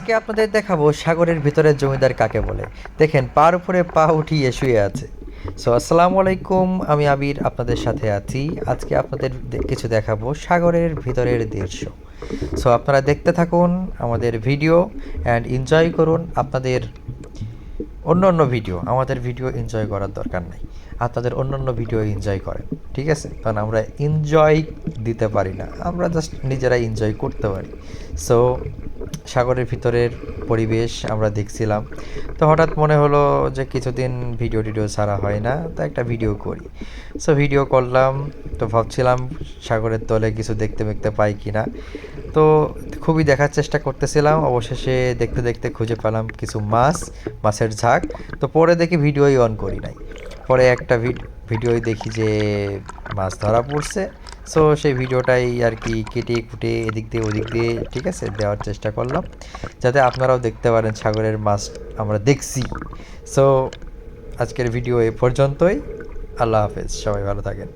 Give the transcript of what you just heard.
আজকে আপনাদের দেখাবো সাগরের ভিতরের জমিদার কাকে বলে। দেখেন পার উপরে পা উঠিয়ে শুয়ে আছে। সো আসসালামু আলাইকুম, আমি আবির আপনাদের সাথে আছি। আজকে আপনাদের কিছু দেখাবো সাগরের ভিতরের দৃশ্য। সো আপনারা দেখতে থাকুন আমাদের ভিডিও অ্যান্ড এনজয় করুন। আপনাদের অন্য অন্য ভিডিও, আমাদের ভিডিও এনজয় করার দরকার নাই, আপনাদের অন্য অন্য ভিডিও এনজয় করেন, ঠিক আছে? কারণ আমরা এনজয় দিতে পারি না, আমরা জাস্ট নিজেরা এনজয় করতে পারি। সো সাগরের ভিতরের পরিবেশ আমরা দেখছিলাম, তো হঠাৎ মনে হলো যে কিছুদিন ভিডিও টিডিও ছাড়া হয় না, তো একটা ভিডিও করি। সো ভিডিও করলাম, তো ভাবছিলাম সাগরের তলে কিছু দেখতে দেখতে পাই কি না। তো খুবই দেখার চেষ্টা করতেছিলাম, অবশেষে দেখতে দেখতে খুঁজে পেলাম কিছু মাছ, মাছের ঝাঁক। তো পরে দেখি ভিডিওই অন করি নাই, পরে একটা ভিডিওই দেখি যে মাছ ধরা পড়ছে। সো সেই ভিডিওটাই আর কি কেটে কুটে এদিক দিয়ে ওদিক দিয়ে, ঠিক আছে, দেওয়ার চেষ্টা করলাম যাতে আপনারাও দেখতে পারেন সাগরের মাছ আমরা দেখছি। সো আজকের ভিডিও এ পর্যন্তই। আল্লাহ হাফেজ, সবাই ভালো থাকেন।